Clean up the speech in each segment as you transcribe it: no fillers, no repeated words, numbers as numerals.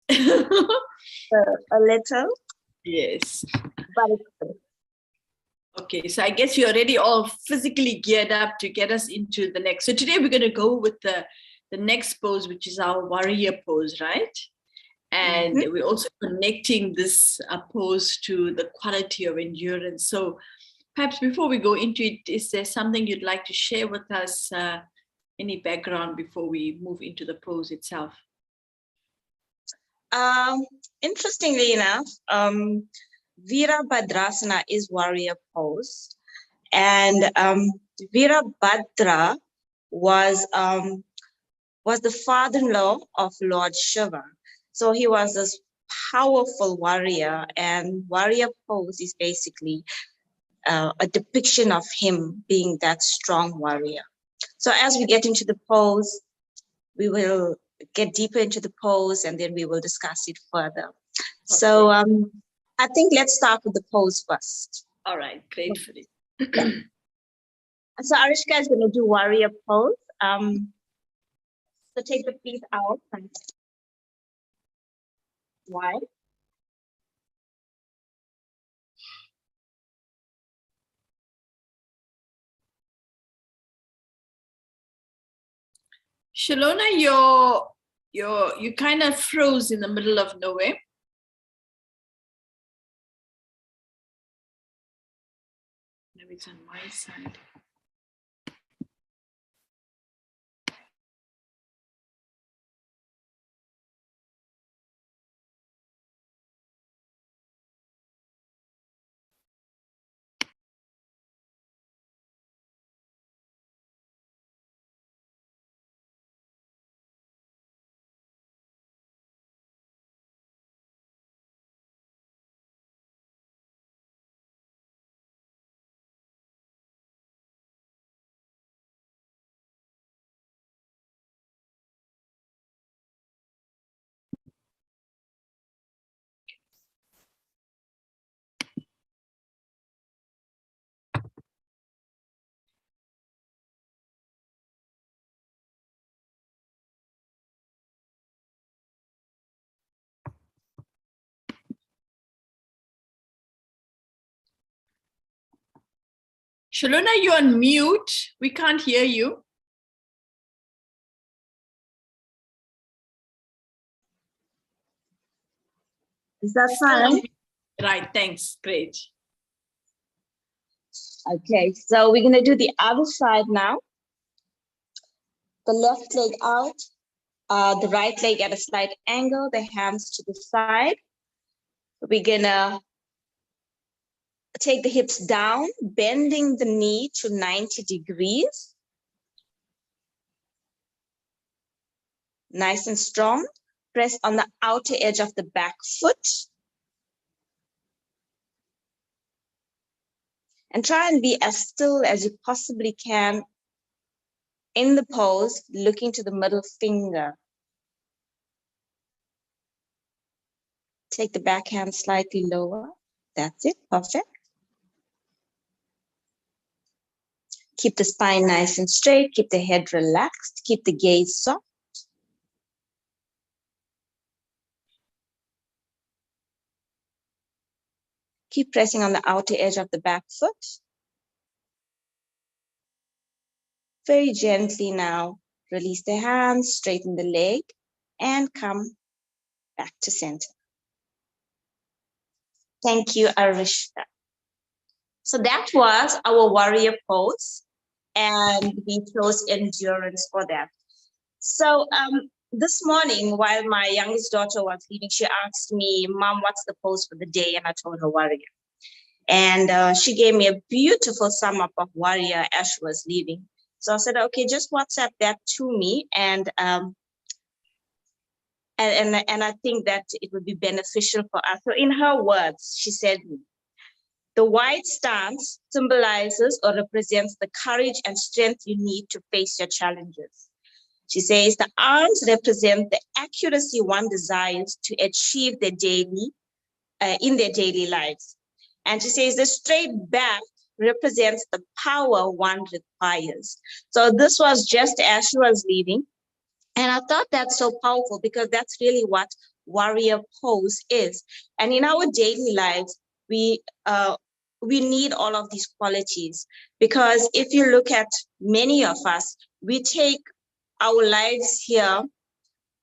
A little. Yes. But it's good. Okay, so I guess you're already all physically geared up to get us into the next. So today we're going to go with the next pose, which is our warrior pose, right? And we're also connecting this pose to the quality of endurance. So perhaps before we go into it, is there something you'd like to share with us, any background before we move into the pose itself? Interestingly enough, Virabhadrasana is warrior pose, and Virabhadra was the father-in-law of Lord Shiva. So he was this powerful warrior, and warrior pose is basically a depiction of him being that strong warrior. So as we get into the pose, we will get deeper into the pose, and then we will discuss it further. Okay. So I think let's start with the pose first. All right, great for it. So Arishka is going to do warrior pose. So take the feet out and wide. Shalona, you kind of froze in the middle of nowhere. Maybe it's on my side. Shalona, you're on mute. We can't hear you. Is that fine? Right, thanks. Great. Okay, so we're going to do the other side now. The left leg out, the right leg at a slight angle, the hands to the side. We're going to take the hips down, bending the knee to 90 degrees. Nice and strong. Press on the outer edge of the back foot. And try and be as still as you possibly can in the pose, looking to the middle finger. Take the back hand slightly lower. That's it, perfect. Keep the spine nice and straight, keep the head relaxed, keep the gaze soft. Keep pressing on the outer edge of the back foot. Very gently now, release the hands, straighten the leg, and come back to center. Thank you, Arishka. So that was our warrior pose, and we chose endurance for that. So this morning, while my youngest daughter was leaving, she asked me, Mom, what's the pose for the day? And I told her warrior. And she gave me a beautiful sum up of warrior as she was leaving. So I said, okay, just WhatsApp that to me. And I think that it would be beneficial for us. So in her words, she said, the white stance symbolizes or represents the courage and strength you need to face your challenges. She says the arms represent the accuracy one desires to achieve in their daily lives. And she says the straight back represents the power one requires. So this was just as she was leaving. And I thought that's so powerful because that's really what warrior pose is. And in our daily lives, we need all of these qualities, because if you look at many of us, we take our lives here,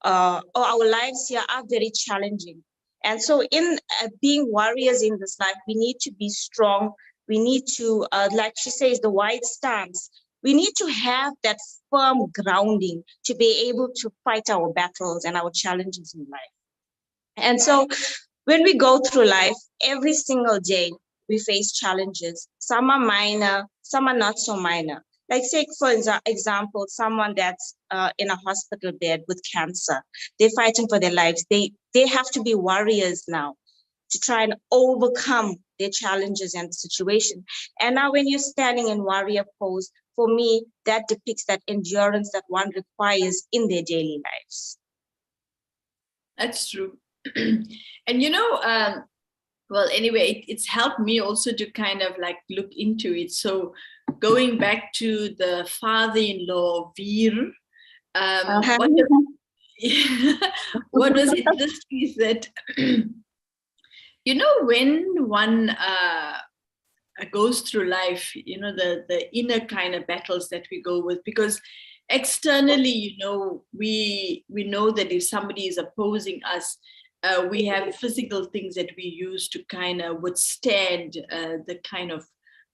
or our lives here are very challenging. And so in being warriors in this life, we need to be strong. We need to, like she says, the white stance. We need to have that firm grounding to be able to fight our battles and our challenges in life. And so when we go through life, every single day, we face challenges. Some are minor, some are not so minor. Like say, for example, someone that's in a hospital bed with cancer, they're fighting for their lives. They have to be warriors now to try and overcome their challenges and situation. And now when you're standing in warrior pose, for me, that depicts that endurance that one requires in their daily lives. That's true. And you know, well, anyway, it's helped me also to kind of like look into it. So going back to the father-in-law, Veer, what was it? This is that, you know, when one goes through life, you know, the inner kind of battles that we go with, because externally, you know, we know that if somebody is opposing us, we have physical things that we use to kind of withstand the kind of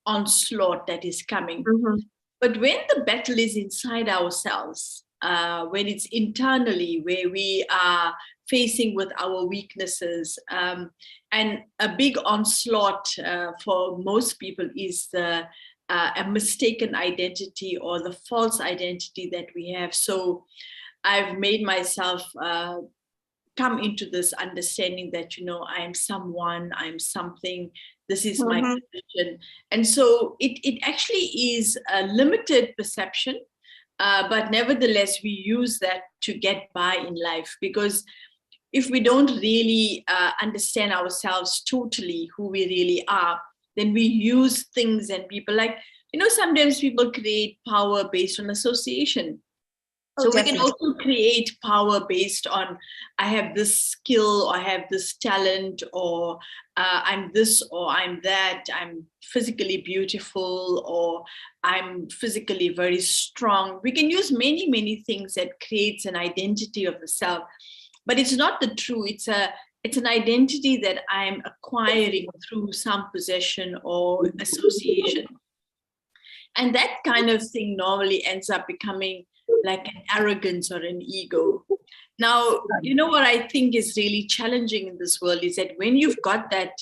onslaught that is coming. Mm-hmm. But when the battle is inside ourselves, when it's internally, where we are facing with our weaknesses, and a big onslaught for most people is a mistaken identity or the false identity that we have. So I've made myself come into this understanding that, you know, I am someone, I'm something, this is my position. And so it actually is a limited perception, but nevertheless, we use that to get by in life, because if we don't really understand ourselves totally, who we really are, then we use things and people, like, you know, sometimes people create power based on association. So we can also create power based on, I have this skill, or I have this talent, or I'm this, or I'm that, I'm physically beautiful, or I'm physically very strong. We can use many, many things that creates an identity of the self, but it's not the true. It's an identity that I'm acquiring through some possession or association. And that kind of thing normally ends up becoming like an arrogance or an ego. Now, you know what I think is really challenging in this world is that when you've got that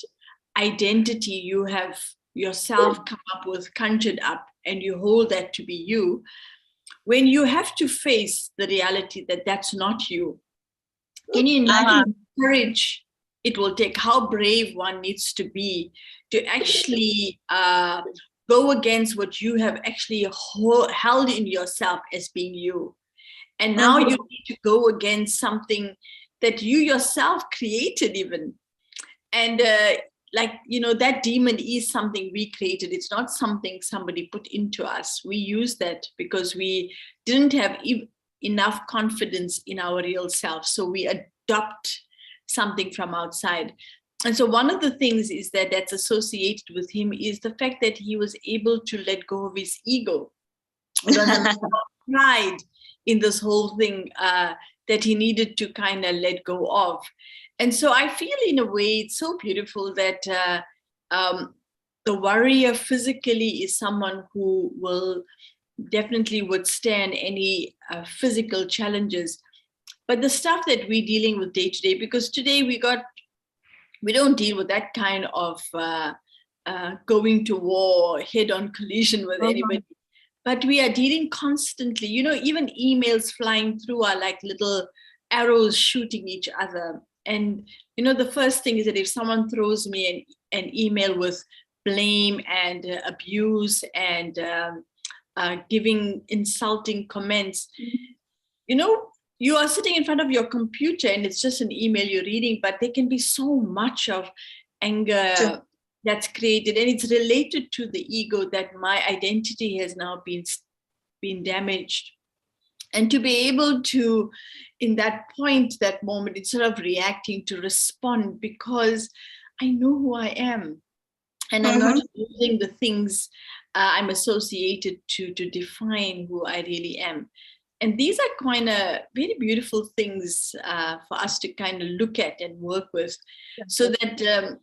identity, you have yourself come up with, conjured up, and you hold that to be you, when you have to face the reality that that's not you, can you imagine the courage it will take, how brave one needs to be to actually go against what you have actually held in yourself as being you. And now you need to go against something that you yourself created even. And like, you know, that demon is something we created. It's not something somebody put into us. We use that because we didn't have enough confidence in our real self. So we adopt something from outside. And so one of the things is that's associated with him is the fact that he was able to let go of his ego. Pride in this whole thing that he needed to kind of let go of. And so I feel in a way it's so beautiful that the warrior physically is someone who will definitely withstand any physical challenges. But the stuff that we're dealing with day to day, because today we don't deal with that kind of going to war, head-on collision with anybody. But we are dealing constantly, you know, even emails flying through are like little arrows shooting each other. And, you know, the first thing is that if someone throws me an email with blame and abuse and giving insulting comments, you know, you are sitting in front of your computer and it's just an email you're reading, but there can be so much of anger that's created, and it's related to the ego that my identity has now been damaged. And to be able to in that point, that moment, instead of reacting, to respond, because I know who I am. And I'm not using the things I'm associated to define who I really am. And these are kind of very beautiful things for us to kind of look at and work with, so that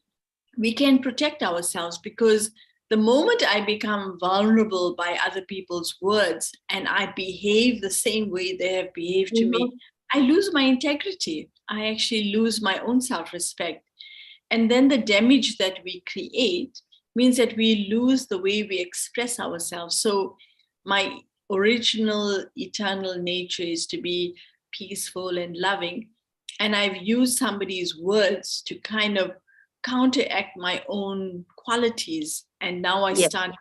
we can protect ourselves. Because the moment I become vulnerable by other people's words and I behave the same way they have behaved to me, I lose my integrity. I actually lose my own self-respect. And then the damage that we create means that we lose the way we express ourselves. So my original eternal nature is to be peaceful and loving. And I've used somebody's words to kind of counteract my own qualities. And now I start,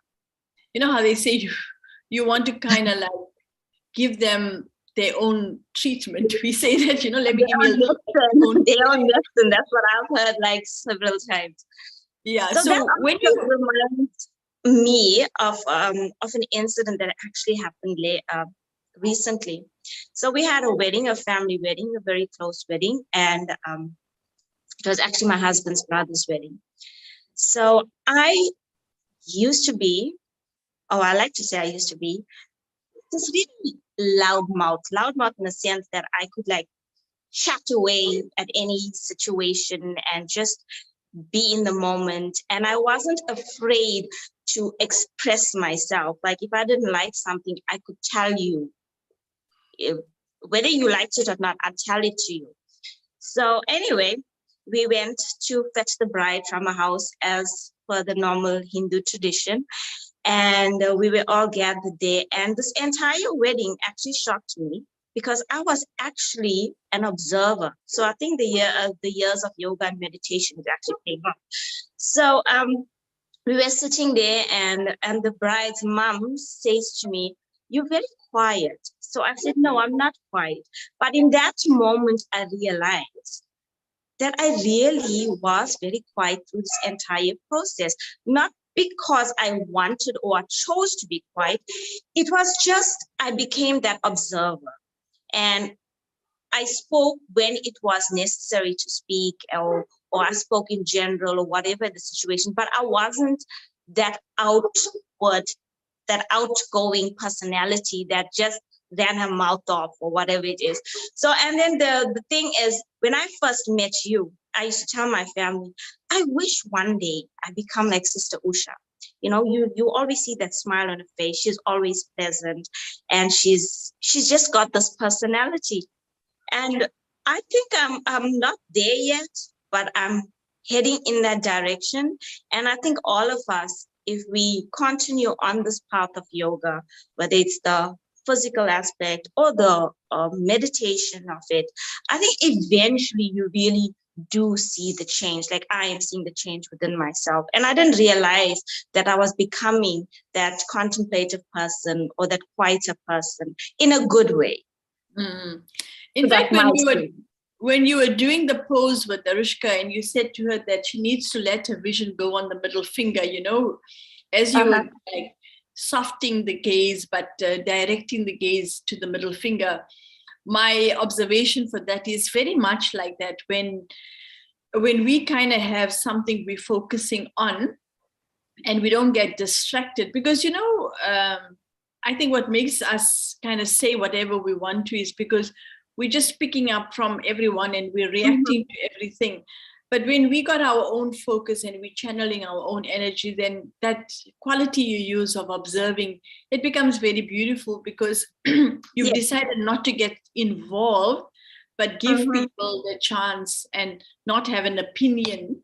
you know how they say you want to kind of like give them their own treatment. We say that, let me give you a little their own lesson. That's what I've heard like several times. Yeah. So that when you reminds me of an incident that actually happened recently. So we had a wedding, a family wedding, a very close wedding, and it was actually my husband's brother's wedding. So I used to be, I like to say I used to be, this really loudmouth in the sense that I could like chat away at any situation and just be in the moment. And I wasn't afraid to express myself. Like if I didn't like something, I could tell you. Whether you liked it or not, I'd tell it to you. So anyway, we went to fetch the bride from a house as per the normal Hindu tradition. And we were all gathered there. And this entire wedding actually shocked me because I was actually an observer. So I think the years of yoga and meditation is actually paying off. So we were sitting there, and the bride's mom says to me, "You're very quiet." So I said, "No, I'm not quiet." But in that moment, I realized that I really was very quiet through this entire process. Not because I wanted or I chose to be quiet. It was just, I became that observer. And I spoke when it was necessary to speak, or I spoke in general, or whatever the situation, but I wasn't that outward, that outgoing personality that just ran her mouth off or whatever it is. So, and then the thing is, when I first met you, I used to tell my family, I wish one day I become like Sister Usha. You always see that smile on her face. She's always pleasant, and she's just got this personality. And I think I'm not there yet, but I'm heading in that direction. And I think all of us, if we continue on this path of yoga, whether it's the physical aspect or the meditation of it, I think eventually you really do see the change. Like I am seeing the change within myself. And I didn't realize that I was becoming that contemplative person or that quieter person in a good way. Mm. In fact, when you were doing the pose with Darushka and you said to her that she needs to let her vision go on the middle finger, as you were like softening the gaze, but directing the gaze to the middle finger, my observation for that is very much like that. When we kind of have something we're focusing on and we don't get distracted, because I think what makes us kind of say whatever we want to is because we're just picking up from everyone and we're reacting to everything. But when we got our own focus and we're channeling our own energy, then that quality you use of observing, it becomes very beautiful, because you've decided not to get involved, but give people the chance and not have an opinion,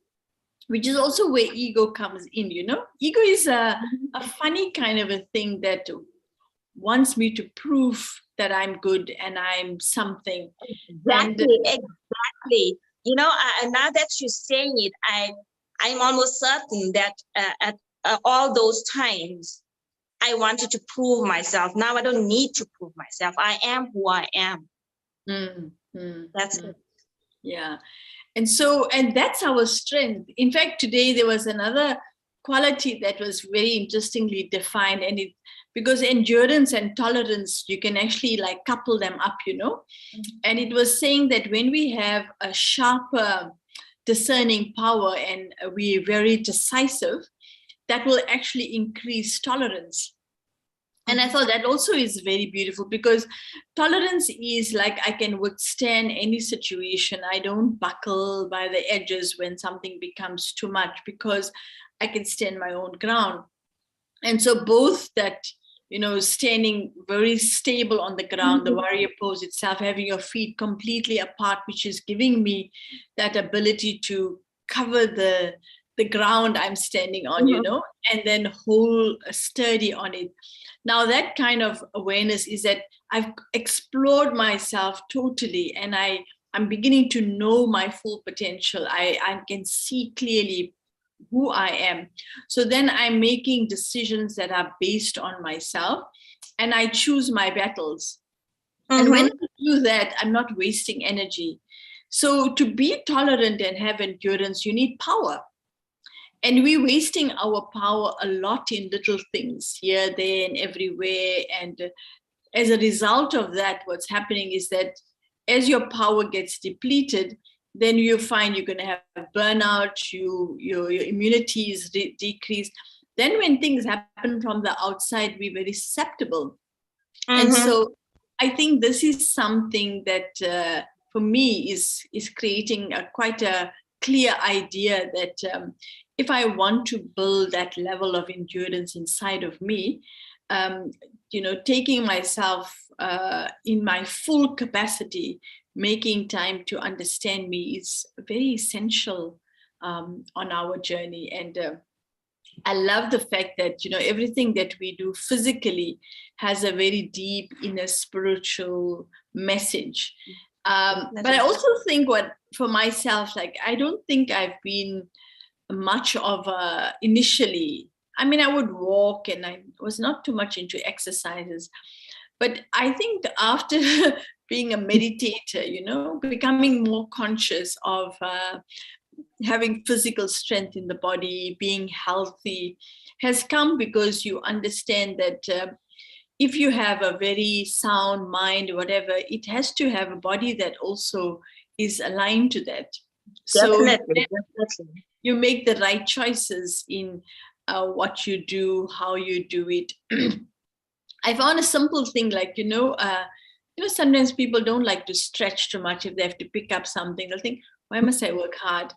which is also where ego comes in. Ego is a funny kind of a thing that wants me to prove that I'm good and I'm something. Exactly. Now that you're saying it, I'm almost certain that at all those times, I wanted to prove myself. Now I don't need to prove myself. I am who I am. That's it. Yeah. And that's our strength. In fact, today there was another quality that was very interestingly defined, and because endurance and tolerance, you can actually like couple them up, you know. And it was saying that when we have a sharper discerning power and we're very decisive, that will actually increase tolerance. And I thought that also is very beautiful, because tolerance is like, I can withstand any situation. I don't buckle by the edges when something becomes too much, because I can stand my own ground. And so both that, you know, standing very stable on the ground, the warrior pose itself, having your feet completely apart, which is giving me that ability to cover the ground I'm standing on, you know, and then hold sturdy on it. Now that kind of awareness is that I've explored myself totally, and I'm beginning to know my full potential. I can see clearly who I am. So then I'm making decisions that are based on myself, and I choose my battles. And when I do that, I'm not wasting energy. So to be tolerant and have endurance, you need power. And we're wasting our power a lot in little things here, there, and everywhere. And as a result of that, what's happening is that as your power gets depleted, then you find you're going to have burnout, your immunity is decreased. Then when things happen from the outside, we're very susceptible. And so I think this is something that for me is creating quite a clear idea that if I want to build that level of endurance inside of me, you know, taking myself in my full capacity, making time to understand me is very essential on our journey. And I love the fact that, you know, everything that we do physically has a very deep inner spiritual message. But I also think for myself, like, I don't think I've been much of initially, I mean, I would walk and I was not too much into exercises. But I think after being a meditator, you know, becoming more conscious of having physical strength in the body, being healthy, has come because you understand that if you have a very sound mind, whatever, it has to have a body that also is aligned to that. Definitely. You make the right choices in what you do, how you do it. I found a simple thing like, sometimes people don't like to stretch too much if they have to pick up something. They'll think, why must I work hard?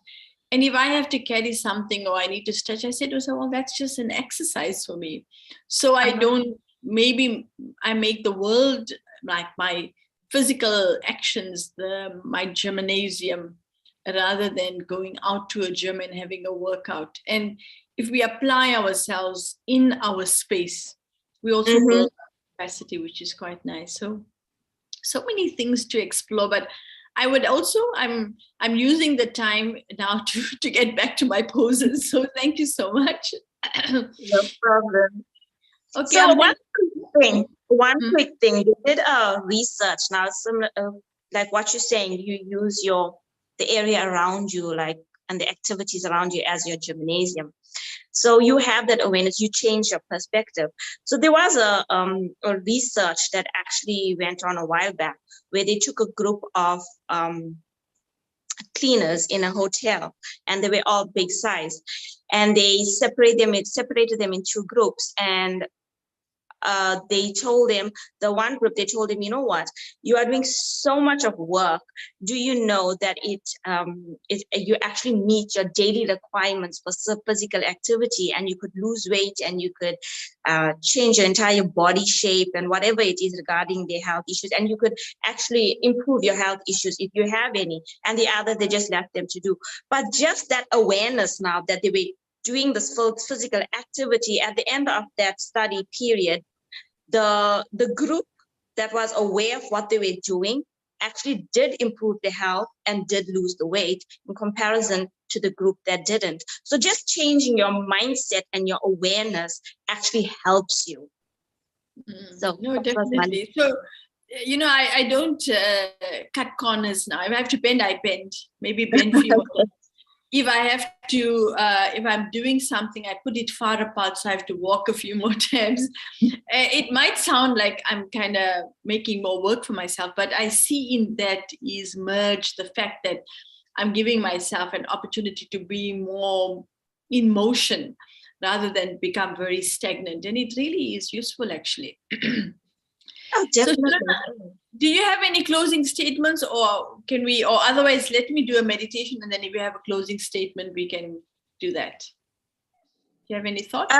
And if I have to carry something or I need to stretch, I say to myself, well, that's just an exercise for me. So I don't, maybe I make the world, like my physical actions, my gymnasium, rather than going out to a gym and having a workout. And if we apply ourselves in our space, we also build capacity, which is quite nice. So many things to explore, but I would also, I'm using the time now to get back to my poses. So thank you so much. No problem. Okay. So one quick thing, you did research now, similar, like what you're saying, you use the area around you, like, and the activities around you as your gymnasium. So you have that awareness, you change your perspective. So there was a research that actually went on a while back where they took a group of cleaners in a hotel, and they were all big size, and they separated them in two groups, and they told them, the one group, they told them, you know what, you are doing so much of work. Do you know that you actually meet your daily requirements for physical activity, and you could lose weight, and you could change your entire body shape and whatever it is regarding their health issues, and you could actually improve your health issues if you have any. And the other, they just left them to do. But just that awareness now that they were doing this physical activity, at the end of that study period, the group that was aware of what they were doing actually did improve their health and did lose the weight in comparison to the group that didn't. So just changing your mindset and your awareness actually helps you. So no, definitely. So, I don't cut corners now. If I have to bend, I bend. Maybe bend few. if I have to, if I'm doing something, I put it far apart, so I have to walk a few more times. It might sound like I'm kind of making more work for myself, but I see in that is merged the fact that I'm giving myself an opportunity to be more in motion rather than become very stagnant. And it really is useful, actually. Oh, So, definitely. do you have any closing statements, or can we, or otherwise, let me do a meditation, and then if you have a closing statement, we can do that. Do you have any thoughts?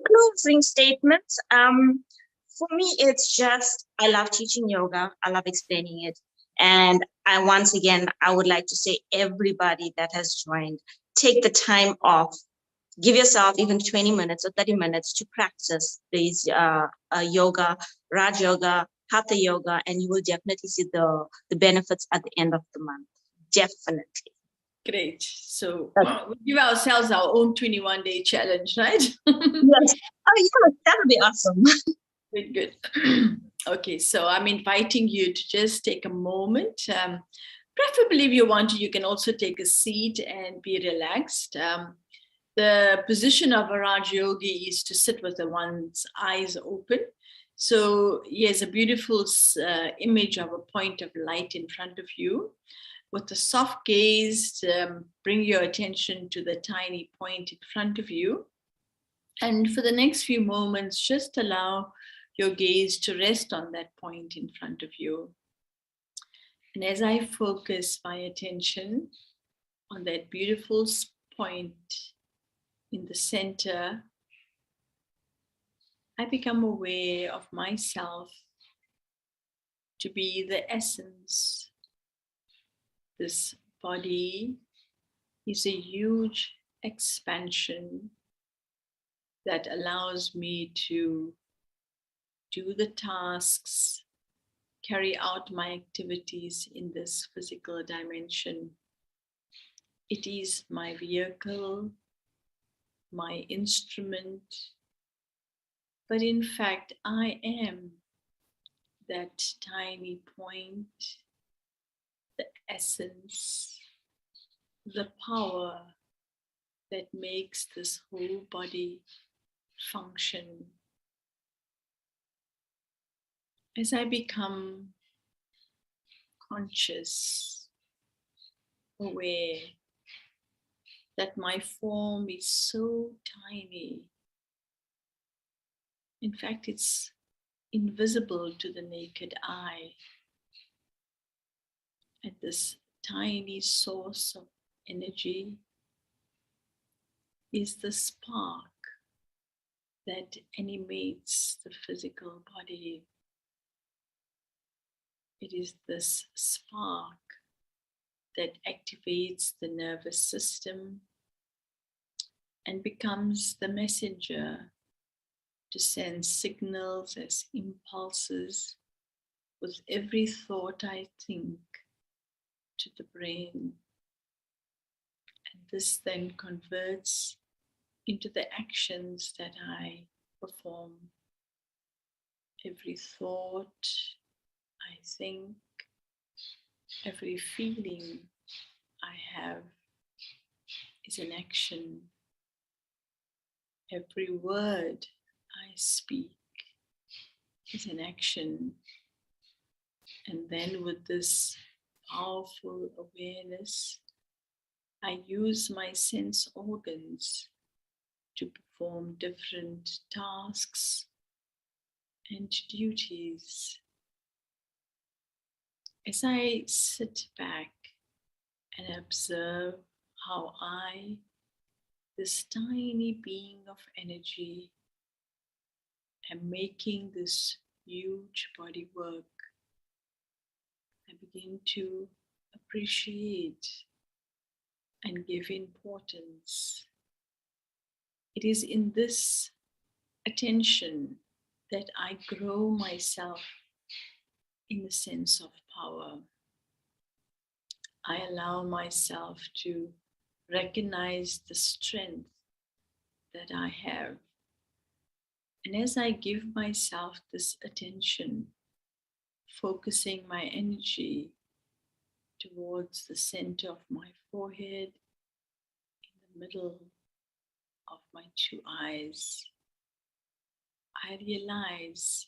Closing statements. For me, it's just I love teaching yoga. I love explaining it, and once again, I would like to say everybody that has joined, take the time off. Give yourself even 20 minutes or 30 minutes to practice these yoga, Raj Yoga, Hatha Yoga, and you will definitely see the benefits at the end of the month. Definitely. Great. So we give ourselves our own 21-day challenge, right? Yes. Oh, yeah, that would be awesome. Good, good. Okay, so I'm inviting you to just take a moment. Preferably, if you want to, you can also take a seat and be relaxed. The position of a Raj Yogi is to sit with one's eyes open. So here's a beautiful image of a point of light in front of you. With a soft gaze, bring your attention to the tiny point in front of you. And for the next few moments, just allow your gaze to rest on that point in front of you. And as I focus my attention on that beautiful point in the center, I become aware of myself to be the essence. This body is a huge expansion that allows me to do the tasks, carry out my activities in this physical dimension. It is my vehicle, my instrument, but in fact, I am that tiny point, the essence, the power that makes this whole body function. As I become conscious, aware that my form is so tiny, in fact, it's invisible to the naked eye. And this tiny source of energy is the spark that animates the physical body. It is this spark that activates the nervous system and becomes the messenger to send signals as impulses with every thought I think to the brain. And this then converts into the actions that I perform. Every thought I think, every feeling I have is an action. Every word I speak is an action. And then with this powerful awareness, I use my sense organs to perform different tasks and duties. As I sit back and observe how I, this tiny being of energy, am making this huge body work, I begin to appreciate and give importance. It is in this attention that I grow myself in the sense of power. I allow myself to recognize the strength that I have. And as I give myself this attention, focusing my energy towards the center of my forehead, middle of my two eyes, I realize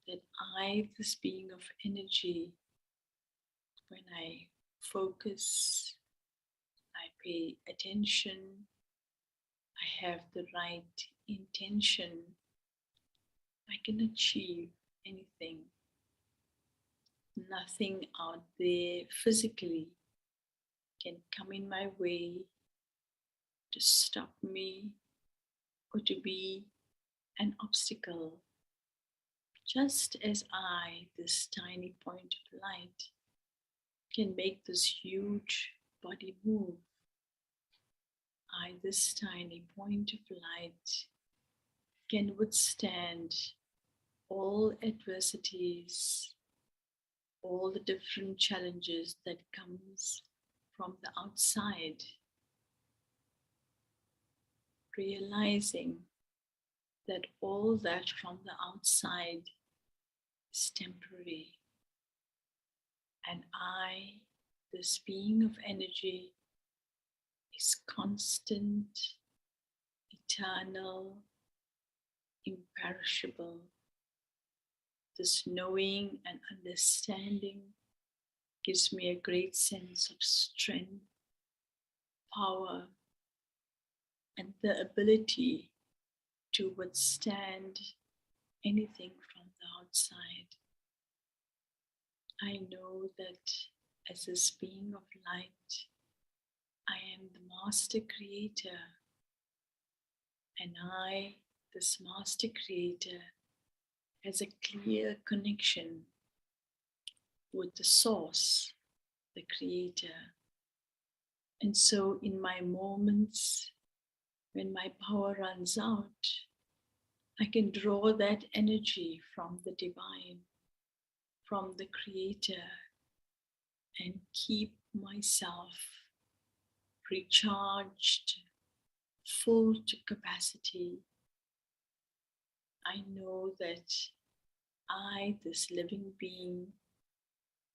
that I, this being of energy, when I focus, I pay attention, I have the right intention, I can achieve anything. Nothing out there physically can come in my way to stop me or to be an obstacle. Just as I, this tiny point of light, can make this huge body move, I, this tiny point of light, can withstand all adversities, all the different challenges that comes from the outside, realizing that all that from the outside is temporary. And I, this being of energy, is constant, eternal, imperishable. This knowing and understanding gives me a great sense of strength, power, and the ability to withstand anything from the outside. I know that as this being of light, I am the master creator, and I, this master creator, has a clear connection with the source, the creator. And so in my moments when my power runs out, I can draw that energy from the divine, from the creator, and keep myself recharged, full to capacity. I know that I, this living being,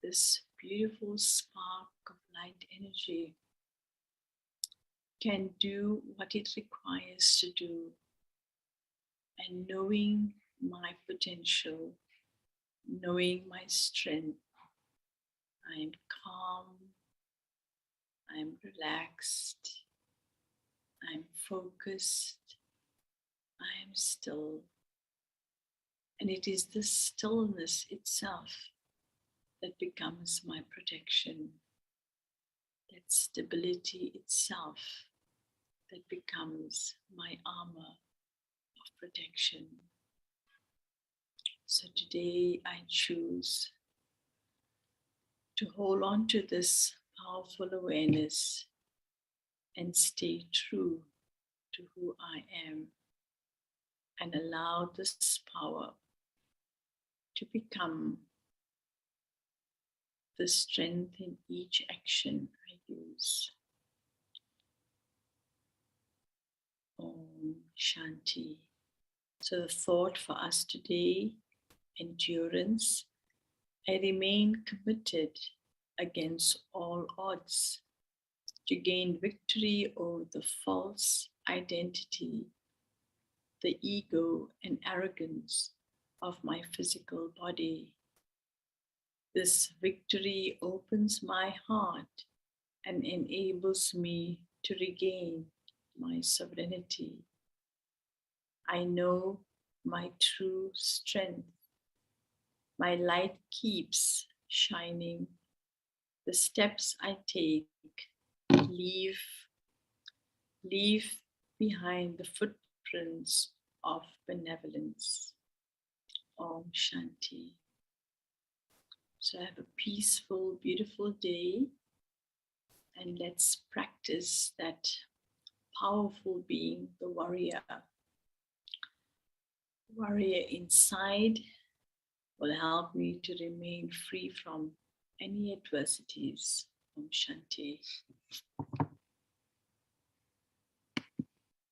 this beautiful spark of light energy, can do what it requires to do. And knowing my potential, knowing my strength, I am calm, I am relaxed, I am focused, I am still. And it is this stillness itself that becomes my protection, that stability itself that becomes my armor of protection. So today I choose to hold on to this powerful awareness and stay true to who I am, and allow this power to become the strength in each action I use. Om Shanti. So the thought for us today, endurance. I remain committed against all odds to gain victory over the false identity, the ego and arrogance of my physical body. This victory opens my heart and enables me to regain my sovereignty. I know my true strength. My light keeps shining. The steps I take leave behind the footprints of benevolence. Om Shanti. So have a peaceful, beautiful day, and let's practice that powerful being, the warrior. Warrior inside will help me to remain free from any adversities. Om Shanti.